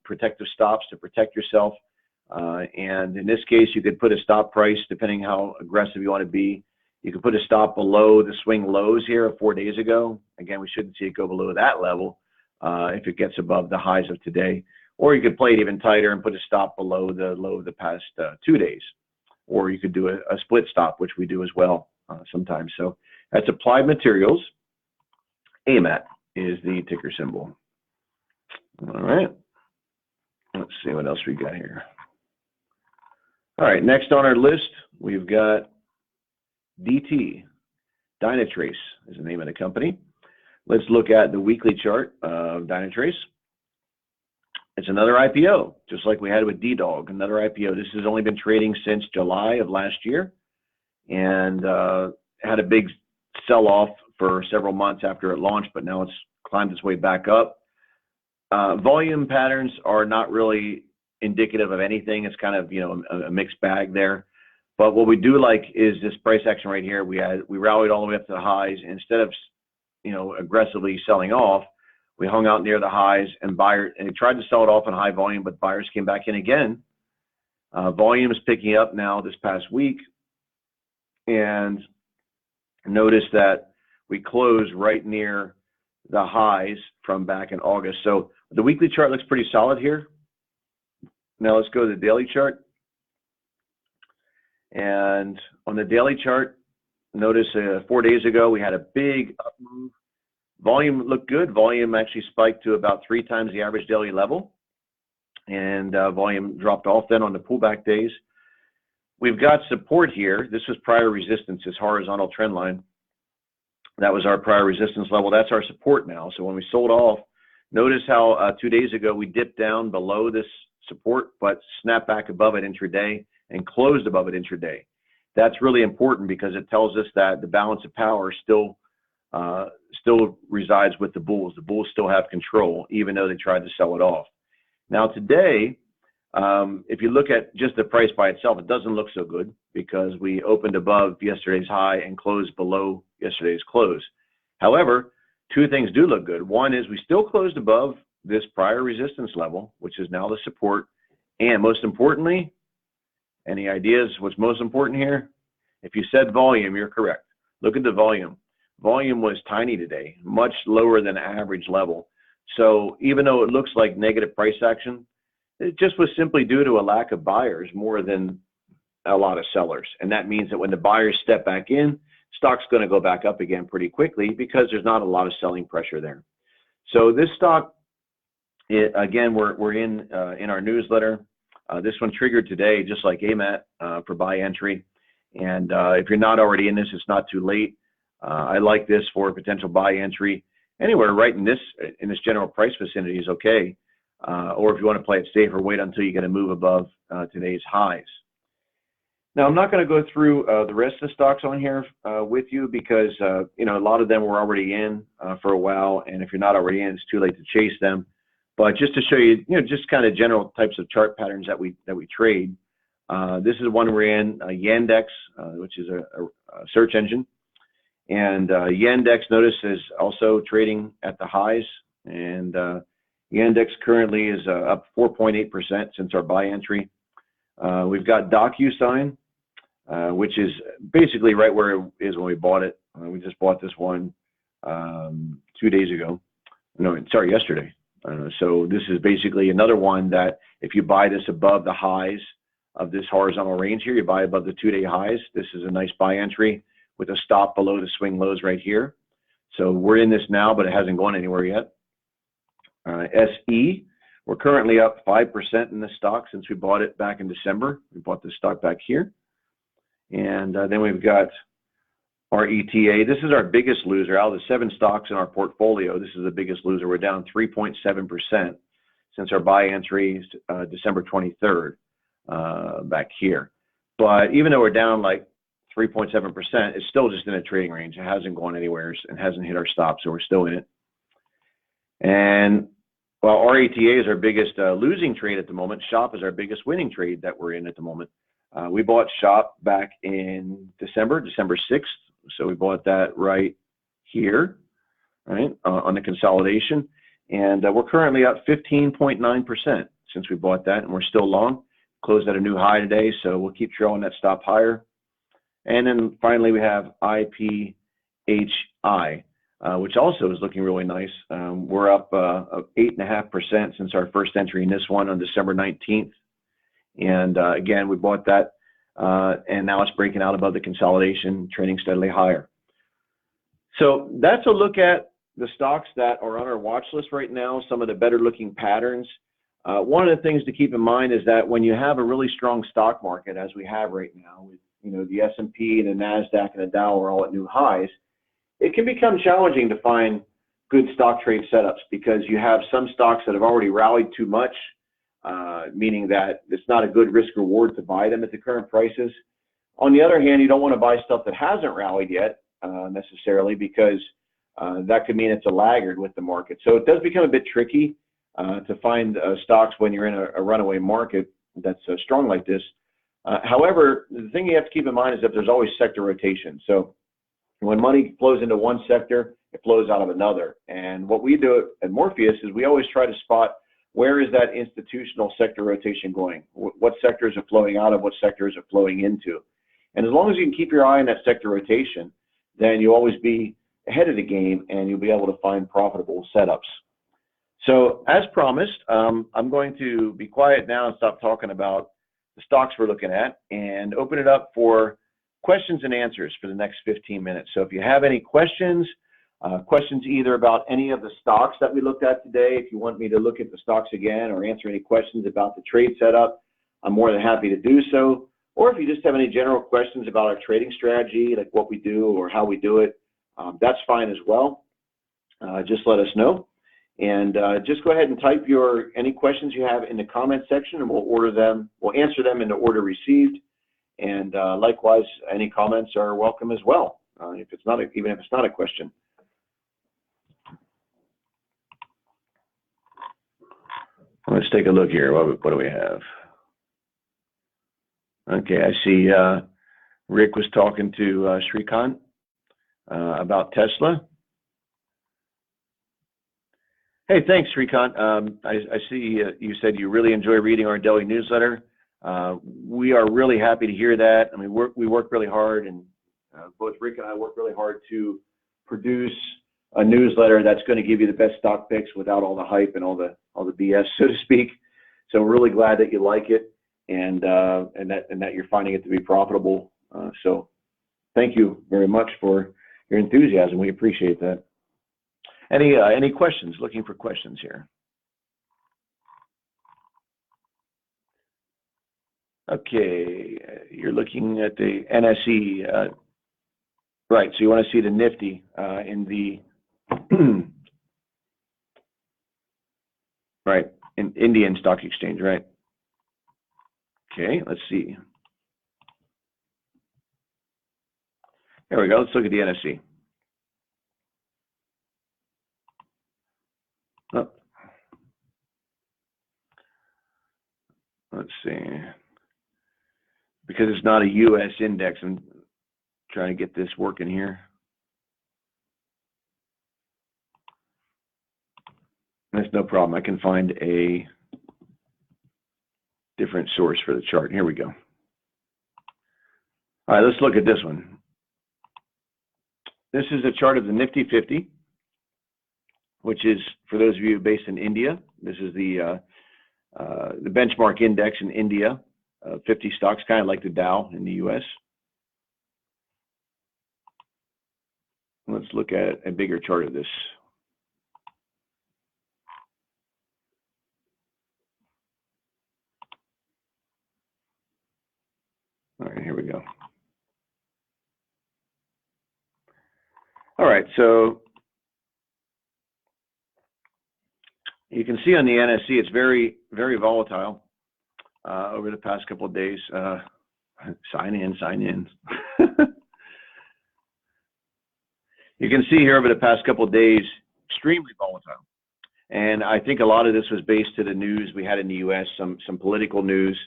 protective stops to protect yourself. And in this case, you could put a stop price depending how aggressive you want to be. You could put a stop below the swing lows here of 4 days ago. Again, we shouldn't see it go below that level if it gets above the highs of today. Or you could play it even tighter and put a stop below the low of the past 2 days. Or you could do a split stop, which we do as well sometimes. So that's Applied Materials. AMAT is the ticker symbol. All right. Let's see what else we got here. All right, next on our list, we've got DT. Dynatrace is the name of the company. Let's look at the weekly chart of Dynatrace. It's another IPO, just like we had with DDOG, another IPO. This has only been trading since July of last year and had a big sell-off for several months after it launched, but now it's climbed its way back up. Volume patterns are not really indicative of anything. It's kind of, you know, a mixed bag there. But what we do like is this price action right here. We rallied all the way up to the highs. Instead of, you know, aggressively selling off, we hung out near the highs and it tried to sell it off in high volume, but buyers came back in again. Volume is picking up now this past week. And notice that we closed right near the highs from back in August. So the weekly chart looks pretty solid here. Now let's go to the daily chart. And on the daily chart, notice 4 days ago, we had a big up move. Volume looked good. Volume actually spiked to about 3 times the average daily level. And volume dropped off then on the pullback days. We've got support here. This was prior resistance, this horizontal trend line. That was our prior resistance level. That's our support now. So when we sold off, notice how 2 days ago we dipped down below this support, but snapped back above it intraday and closed above it intraday. That's really important because it tells us that the balance of power still resides with the bulls. The bulls still have control, even though they tried to sell it off. Now today, if you look at just the price by itself, it doesn't look so good because we opened above yesterday's high and closed below yesterday's close. However, 2 things do look good. One is we still closed above this prior resistance level, which is now the support. And most importantly, any ideas what's most important here? If you said volume, you're correct. Look at the volume. Volume was tiny today, much lower than average level. So even though it looks like negative price action, it just was simply due to a lack of buyers more than a lot of sellers. And that means that when the buyers step back in, stock's going to go back up again pretty quickly because there's not a lot of selling pressure there. So this stock, again, we're in our newsletter. This one triggered today, just like AMAT, for buy entry. And if you're not already in this, it's not too late. I like this for potential buy entry. Anywhere right in this general price vicinity is okay. Or if you want to play it safer, wait until you get a move above today's highs. Now, I'm not going to go through the rest of the stocks on here with you because, you know, a lot of them were already in for a while. And if you're not already in, it's too late to chase them. But just to show you, you know, just kind of general types of chart patterns that we trade. This is one we're in, Yandex, which is a search engine. And Yandex, notice, is also trading at the highs. And Yandex currently is up 4.8% since our buy entry. We've got DocuSign, which is basically right where it is when we bought it. We just bought this one 2 days ago. No, sorry, yesterday. So this is basically another one that if you buy this above the highs of this horizontal range here, you buy above the 2-day highs. This is a nice buy entry with a stop below the swing lows right here. So we're in this now, but it hasn't gone anywhere yet. SE, we're currently up 5% in this stock since we bought it back in December. We bought this stock back here. And then we've got RETA, this is our biggest loser. Out of the 7 stocks in our portfolio, this is the biggest loser. We're down 3.7% since our buy entry December 23rd back here. But even though we're down like 3.7%, it's still just in a trading range. It hasn't gone anywhere and hasn't hit our stop, so we're still in it. And while RETA is our biggest losing trade at the moment, SHOP is our biggest winning trade that we're in at the moment. We bought SHOP back in December 6th. So we bought that right here, right, on the consolidation. And we're currently up 15.9% since we bought that, and we're still long. Closed at a new high today, so we'll keep trailing that stop higher. And then finally we have IPHI, which also is looking really nice. We're up 8.5% since our first entry in this one on December 19th. And again, we bought that. And now it's breaking out above the consolidation, trading steadily higher. So that's a look at the stocks that are on our watch list right now, some of the better looking patterns. One of the things to keep in mind is that when you have a really strong stock market, as we have right now, with the S&P and the Nasdaq and the Dow are all at new highs, it can become challenging to find good stock trade setups because you have some stocks that have already rallied too much, meaning that it's not a good risk reward to buy them at the current prices. On the other hand, you don't want to buy stuff that hasn't rallied yet necessarily because that could mean it's a laggard with the market. So it does become a bit tricky to find stocks when you're in a runaway market that's strong like this. However, the thing you have to keep in mind is that there's always sector rotation. So when money flows into one sector, it flows out of another. And what we do at Morpheus is we always try to spot where is that institutional sector rotation going? What sectors are flowing out of? What sectors are flowing into? And as long as you can keep your eye on that sector rotation, then you'll always be ahead of the game and you'll be able to find profitable setups. So as promised, I'm going to be quiet now and stop talking about the stocks we're looking at and open it up for questions and answers for the next 15 minutes. So if you have any questions, questions either about any of the stocks that we looked at today, if you want me to look at the stocks again or answer any questions about the trade setup, I'm more than happy to do so. Or if you just have any general questions about our trading strategy, like what we do or how we do it, that's fine as well. Just let us know. And just go ahead and type any questions you have in the comment section and we'll answer them in the order received. And likewise, any comments are welcome as well, even if it's not a question. Let's take a look here. What do we have? Okay, I see Rick was talking to Shrikant about Tesla. Hey, thanks, Shrikant. I see you said you really enjoy reading our daily newsletter. We are really happy to hear that. I mean, we work really hard, and both Rick and I work really hard to produce a newsletter that's going to give you the best stock picks without all the hype and all the BS, so to speak. So we're really glad that you like it and that you're finding it to be profitable. So thank you very much for your enthusiasm. We appreciate that. Any questions? Looking for questions here. Okay, you're looking at the NSE, right? So you want to see the Nifty in the right, in Indian Stock Exchange, right? Okay, let's see. There we go. Let's look at the NSE. Oh. Let's see. Because it's not a U.S. index, I'm trying to get this working here. That's no problem. I can find a different source for the chart. Here we go. All right, let's look at this one. This is a chart of the Nifty 50, which is, for those of you based in India, this is the benchmark index in India, 50 stocks, kind of like the Dow in the U.S. Let's look at a bigger chart of this. All right, here we go. All right, so you can see on the NSC it's very, very volatile over the past couple of days. Sign in. You can see here over the past couple of days, extremely volatile. And I think a lot of this was based to the news we had in the U.S., some political news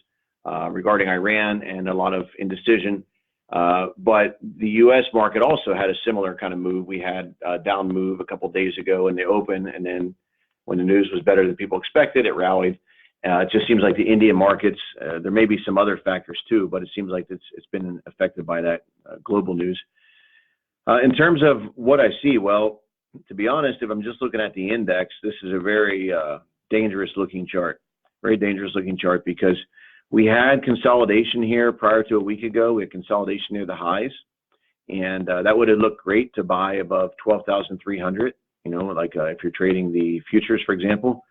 regarding Iran and a lot of indecision. But the U.S. market also had a similar kind of move. We had a down move a couple of days ago in the open, and then when the news was better than people expected, it rallied. It just seems like the Indian markets, there may be some other factors too, but it seems like it's been affected by that global news. In terms of what I see, well, to be honest, if I'm just looking at the index, this is a very dangerous looking chart, because we had consolidation here prior to a week ago. We had consolidation near the highs, and that would have looked great to buy above 12,300, you know, like if you're trading the futures, for example.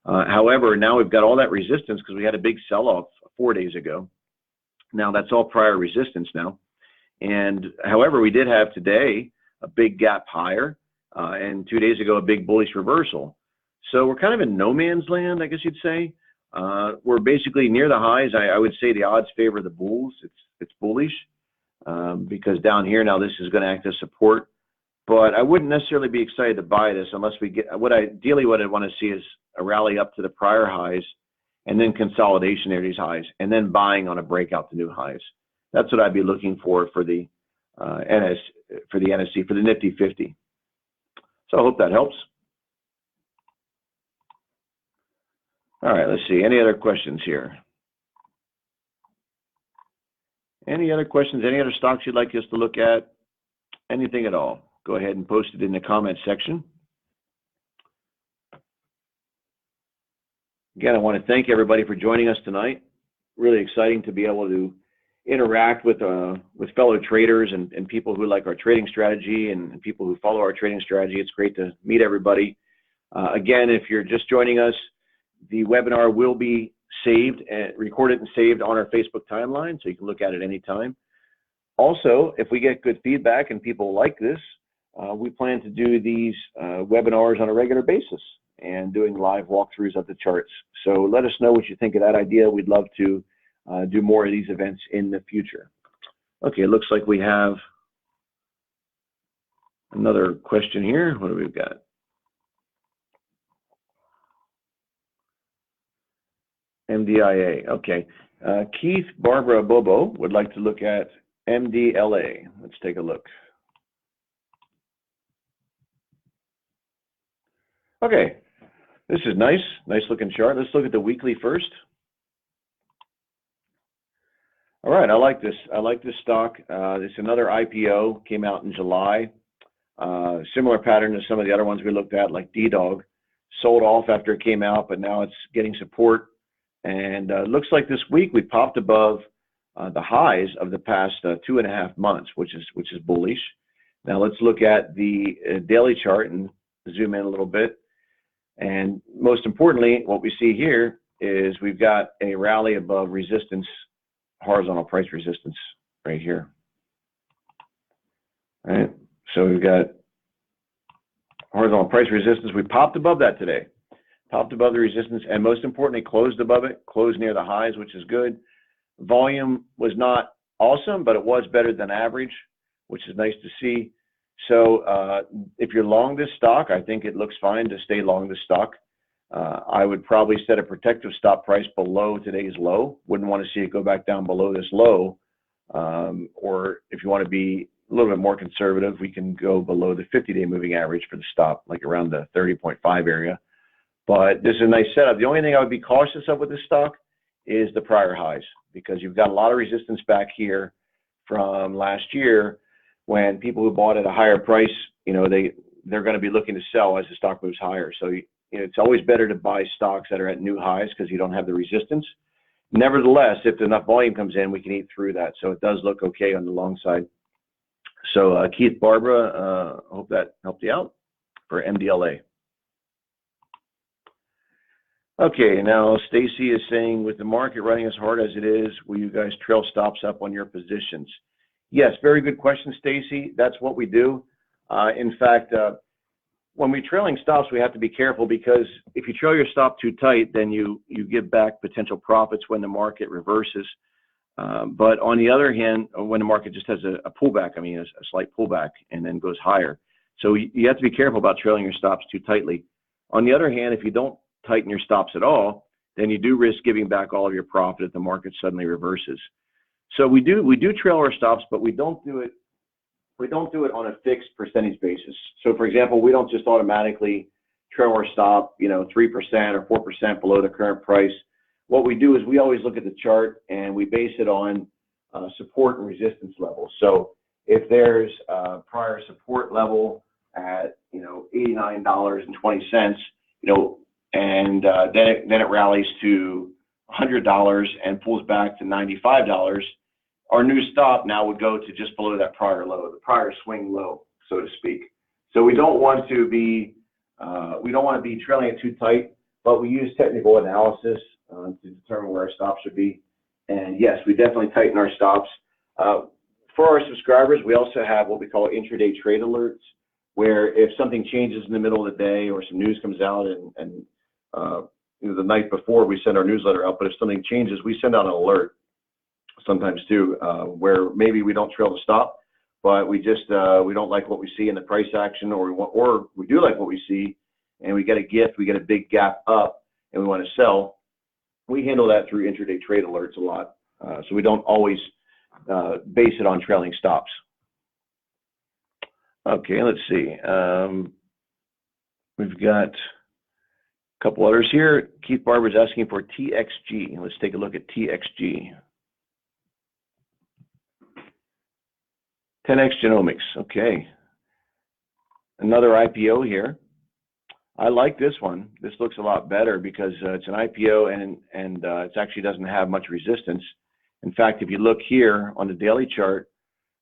However, now we've got all that resistance because we had a big sell-off 4 days ago. Now that's all prior resistance now. And however, we did have today a big gap higher, and 2 days ago a big bullish reversal. So we're kind of in no man's land, I guess you'd say. We're basically near the highs. I would say the odds favor the bulls. It's bullish because down here now this is going to act as support. But I wouldn't necessarily be excited to buy this unless we get ideally what I'd want to see is a rally up to the prior highs and then consolidation near these highs and then buying on a breakout to new highs. That's what I'd be looking for the NSC, for the Nifty 50. So I hope that helps. All right, let's see. Any other questions here? Any other questions? Any other stocks you'd like us to look at? Anything at all? Go ahead and post it in the comment section. Again, I want to thank everybody for joining us tonight. Really exciting to be able to interact with fellow traders and people who like our trading strategy and people who follow our trading strategy. It's great to meet everybody. Again, if you're just joining us, the webinar will be saved, recorded and saved on our Facebook timeline, so you can look at it anytime. Also, if we get good feedback and people like this, we plan to do these webinars on a regular basis and doing live walkthroughs of the charts. So let us know what you think of that idea. We'd love to do more of these events in the future. Okay, it looks like we have another question here. What do we got? MDIA. Okay. Keith Barbara Bobo would like to look at MDLA. Let's take a look. Okay, this is nice looking chart. Let's look at the weekly first. All right, I like this stock. It's another IPO, came out in July. Similar pattern to some of the other ones we looked at, like DDOG. Sold off after it came out, but now it's getting support. And looks like this week we popped above the highs of the past 2.5 months, which is bullish. Now let's look at the daily chart and zoom in a little bit. And most importantly, what we see here is we've got a rally above resistance, horizontal price resistance right here. All right, so we've got horizontal price resistance. We popped above that today, popped above the resistance, and most importantly, closed above it, closed near the highs, which is good. Volume was not awesome, but it was better than average, which is nice to see. So if you're long this stock, I think it looks fine to stay long this stock. I would probably set a protective stop price below today's low. Wouldn't want to see it go back down below this low. Or if you want to be a little bit more conservative, we can go below the 50-day moving average for the stop, like around the 30.5 area. But this is a nice setup. The only thing I would be cautious of with this stock is the prior highs, because you've got a lot of resistance back here from last year when people who bought at a higher price, you know, they're going to be looking to sell as the stock moves higher. So it's always better to buy stocks that are at new highs because you don't have the resistance. Nevertheless, if enough volume comes in, we can eat through that. So it does look okay on the long side. So Keith, Barbara, hope that helped you out for MDLA. Okay, now Stacy is saying, with the market running as hard as it is, will you guys trail stops up on your positions? Yes, very good question, Stacy. That's what we do. In fact, when we're trailing stops, we have to be careful, because if you trail your stop too tight, then you give back potential profits when the market reverses. But on the other hand, when the market just has a pullback, I mean, a slight pullback, and then goes higher. So you have to be careful about trailing your stops too tightly. On the other hand, if you don't tighten your stops at all, then you do risk giving back all of your profit if the market suddenly reverses. So we do trail our stops, but we don't do it on a fixed percentage basis. So for example, we don't just automatically trail our stop, 3% or 4% below the current price. What we do is we always look at the chart and we base it on support and resistance levels. So if there's a prior support level at $89.20, and then it rallies to $100 and pulls back to $95, our new stop now would go to just below that prior low, the prior swing low, so to speak. So we don't want to be trailing it too tight, but we use technical analysis to determine where our stops should be. And yes, we definitely tighten our stops. For our subscribers, we also have what we call intraday trade alerts, where if something changes in the middle of the day or some news comes out, and the night before we send our newsletter out, but if something changes, we send out an alert sometimes too, where maybe we don't trail the stop, but we just we don't like what we see in the price action, or we do like what we see, and we get a gift, we get a big gap up, and we want to sell. We handle that through intraday trade alerts a lot, so we don't always base it on trailing stops. Okay, let's see. We've got a couple others here. Keith Barber's asking for TXG. Let's take a look at TXG. 10X Genomics. Okay. Another IPO here. I like this one. This looks a lot better because it's an IPO and it actually doesn't have much resistance. In fact, if you look here on the daily chart,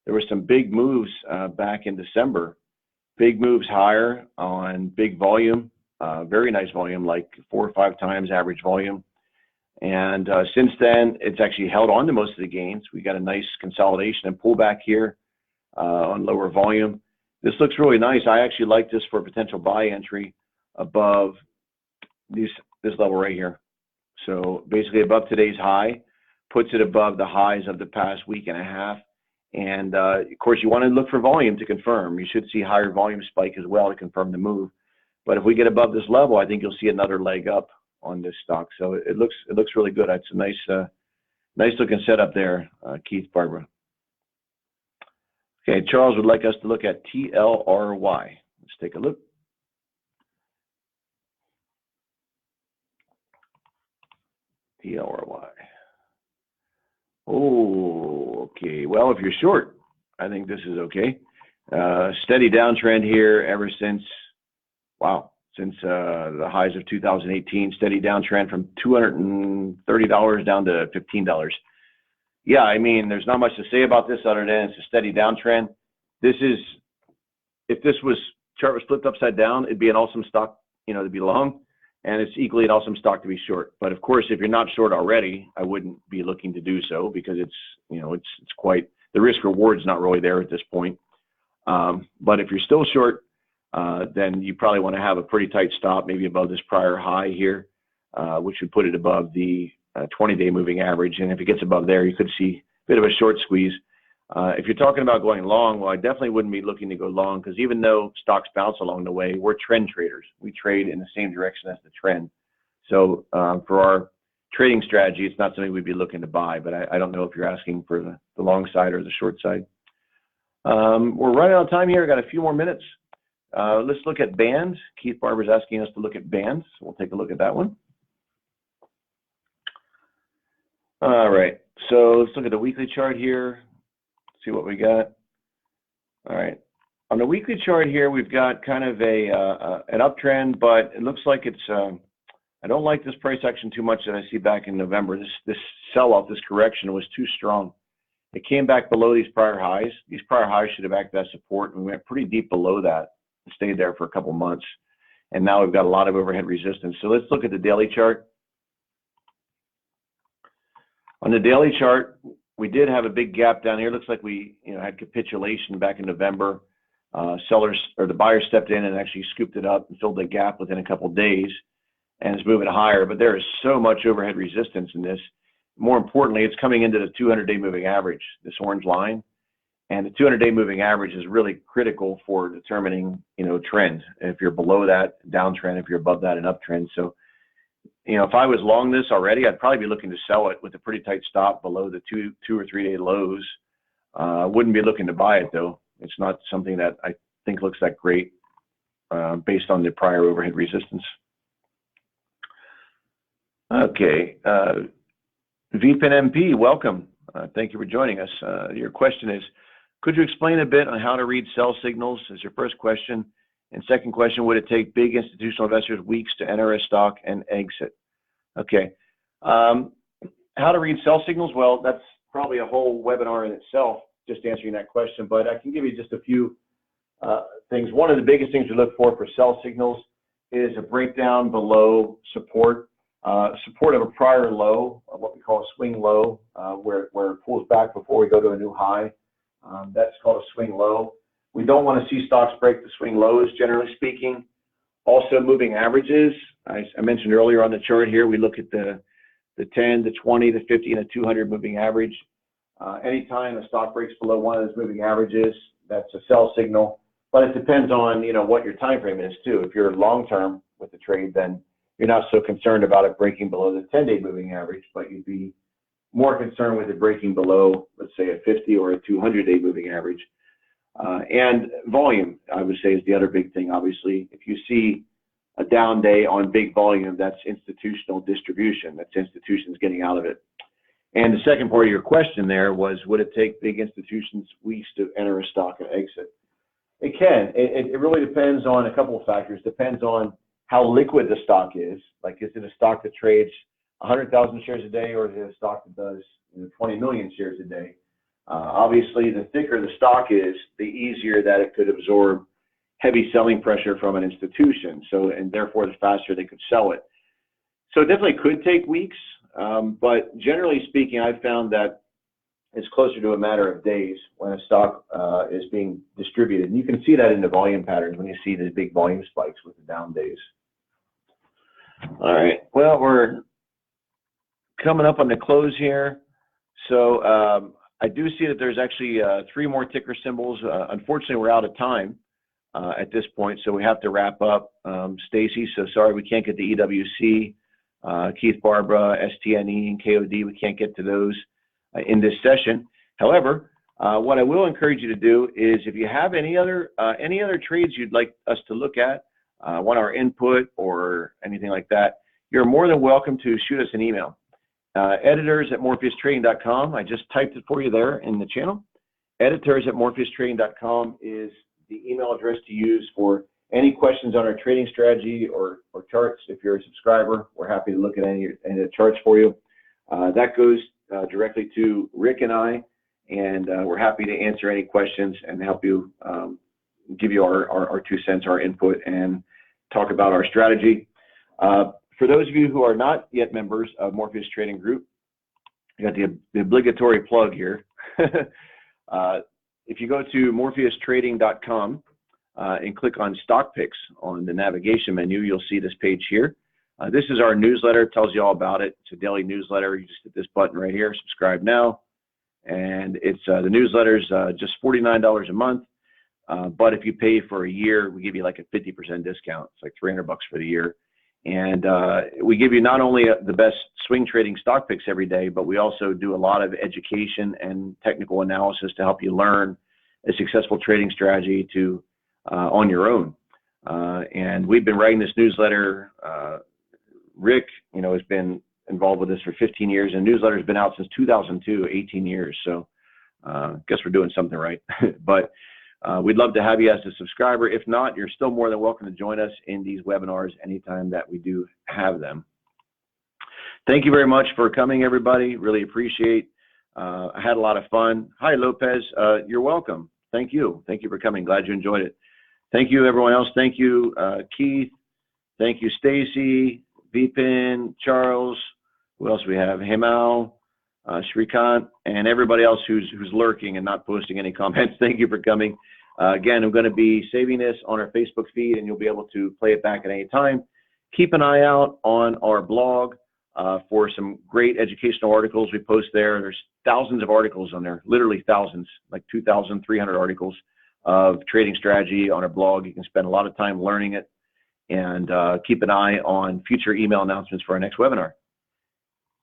there were some big moves back in December. Big moves higher on big volume, very nice volume, like 4 or 5 times average volume. And since then, it's actually held on to most of the gains. We got a nice consolidation and pullback here on lower volume. This looks really nice. I actually like this for potential buy entry above this level right here. So basically above today's high, puts it above the highs of the past week and a half. And of course, you want to look for volume to confirm. You should see higher volume spike as well to confirm the move. But if we get above this level, I think you'll see another leg up on this stock. So it looks really good. It's a nice looking setup there, Keith Barber. Okay, Charles would like us to look at TLRY. Let's take a look. TLRY. Oh, okay. Well, if you're short, I think this is okay. Steady downtrend here ever since, since the highs of 2018. Steady downtrend from $230 down to $15. Yeah, I mean, there's not much to say about this other than it's a steady downtrend. This is, if this chart was flipped upside down, it'd be an awesome stock, to be long. And it's equally an awesome stock to be short. But of course, if you're not short already, I wouldn't be looking to do so because it's quite, the risk reward is not really there at this point. But if you're still short, then you probably want to have a pretty tight stop, maybe above this prior high here, which would put it above the 20-day moving average. And if it gets above there, you could see a bit of a short squeeze. If you're talking about going long, well, I definitely wouldn't be looking to go long because even though stocks bounce along the way, we're trend traders. We trade in the same direction as the trend. So for our trading strategy, it's not something we'd be looking to buy, but I don't know if you're asking for the long side or the short side. We're running out of time here. I got a few more minutes. Let's look at bands. Keith Barber's asking us to look at bands. So we'll take a look at that one. All right. So let's look at the weekly chart here. See what we got. All right. On the weekly chart here, we've got kind of an uptrend, but it looks like it's, I don't like this price action too much that I see back in November. This sell-off, this correction was too strong. It came back below these prior highs. These prior highs should have acted as support, and we went pretty deep below that and stayed there for a couple months. And now we've got a lot of overhead resistance. So let's look at the daily chart. On the daily chart, we did have a big gap down here. Looks like we had capitulation back in November. sellers or the buyer stepped in and actually scooped it up and filled the gap within a couple of days and is moving higher. But there is so much overhead resistance in this. More importantly, it's coming into the 200-day moving average, this orange line. And the 200-day moving average is really critical for determining, trend. If you're below that, downtrend. If you're above that, an uptrend. So, if I was long this already, I'd probably be looking to sell it with a pretty tight stop below the two or 3 day lows. Wouldn't be looking to buy it though. It's not something that I think looks that great based on the prior overhead resistance. Okay, VPN MP, welcome. Thank you for joining us. Your question is, could you explain a bit on how to read sell signals? Is your first question. And second question, would it take big institutional investors weeks to enter a stock and exit? Okay. How to read sell signals? Well, that's probably a whole webinar in itself, just answering that question, but I can give you just a few things. One of the biggest things we look for sell signals is a breakdown below support, support of a prior low, what we call a swing low, where it pulls back before we go to a new high. That's called a swing low. We don't want to see stocks break the swing lows, generally speaking. Also, moving averages. I mentioned earlier on the chart here, we look at the 10, the 20, the 50, and the 200 moving average. Anytime a stock breaks below one of those moving averages, that's a sell signal. But it depends on what your time frame is too. If you're long term with the trade, then you're not so concerned about it breaking below the 10-day moving average, but you'd be more concerned with it breaking below, let's say, a 50 or a 200-day moving average. And volume, I would say, is the other big thing. Obviously, if you see a down day on big volume, that's institutional distribution. That's institutions getting out of it. And the second part of your question there was, would it take big institutions weeks to enter a stock and exit? It can. It really depends on a couple of factors. Depends on how liquid the stock is. Like, is it a stock that trades 100,000 shares a day, or is it a stock that does 20 million shares a day? Obviously, the thicker the stock is, the easier that it could absorb heavy selling pressure from an institution. So, and therefore, the faster they could sell it. So it definitely could take weeks, but generally speaking, I've found that it's closer to a matter of days when a stock is being distributed. And you can see that in the volume patterns when you see the big volume spikes with the down days. All right, well, we're coming up on the close here. So I do see that there's actually 3 more ticker symbols. Unfortunately, we're out of time at this point, so we have to wrap up. Stacy, so sorry we can't get the EWC. Keith, Barbara, STNE, and KOD, we can't get to those in this session. However, what I will encourage you to do is, if you have any other trades you'd like us to look at, want our input or anything like that, you're more than welcome to shoot us an email. editors@morpheustrading.com. I just typed it for you there in the channel. editors@morpheustrading.com is the email address to use for any questions on our trading strategy or charts. If you're a subscriber, we're happy to look at any of the charts for you. That goes directly to Rick and I, and we're happy to answer any questions and help you give you our 2 cents, our input, and talk about our strategy. For those of you who are not yet members of Morpheus Trading Group, you got the obligatory plug here. If you go to morpheustrading.com and click on Stock Picks on the navigation menu, you'll see this page here. This is our newsletter. It tells you all about it. It's a daily newsletter. You just hit this button right here, subscribe now. And it's the newsletter's just $49 a month. But if you pay for a year, we give you like a 50% discount. It's like $300 for the year. And we give you not only the best swing trading stock picks every day, but we also do a lot of education and technical analysis to help you learn a successful trading strategy to on your own. And we've been writing this newsletter. Rick, has been involved with this for 15 years, and newsletter has been out since 2002, 18 years. So guess we're doing something right. But we'd love to have you as a subscriber. If not, you're still more than welcome to join us in these webinars anytime that we do have them. Thank you very much for coming, everybody. Really appreciate. I had a lot of fun. Hi, Lopez. You're welcome. Thank you. Thank you for coming. Glad you enjoyed it. Thank you, everyone else. Thank you, Keith. Thank you, Stacy, Vipin, Charles. Who else we have? Himal, Shrikant, and everybody else who's lurking and not posting any comments. Thank you for coming. Again, I'm going to be saving this on our Facebook feed, and you'll be able to play it back at any time. Keep an eye out on our blog for some great educational articles we post there. There's thousands of articles on there, literally thousands, like 2,300 articles of trading strategy on our blog. You can spend a lot of time learning it, and keep an eye on future email announcements for our next webinar.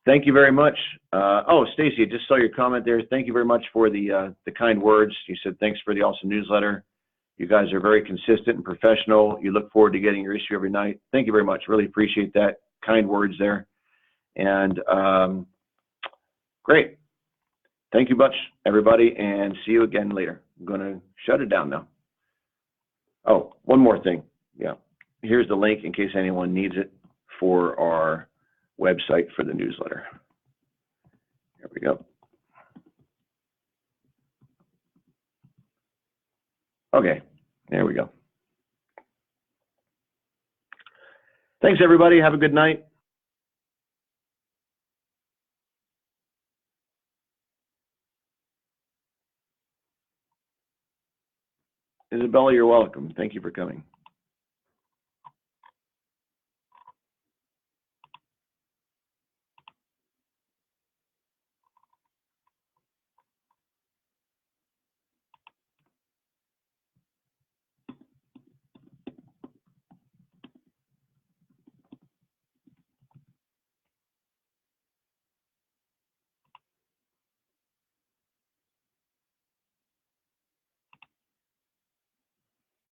Thank you very much. Oh, Stacy, I just saw your comment there. Thank you very much for the kind words. You said thanks for the awesome newsletter. You guys are very consistent and professional. You look forward to getting your issue every night. Thank you very much. Really appreciate that. Kind words there. And great. Thank you much, everybody, and see you again later. I'm going to shut it down now. Oh, one more thing. Yeah. Here's the link in case anyone needs it for our website for the newsletter. There we go. Okay, there we go. Thanks, everybody. Have a good night. Isabella, you're welcome. Thank you for coming.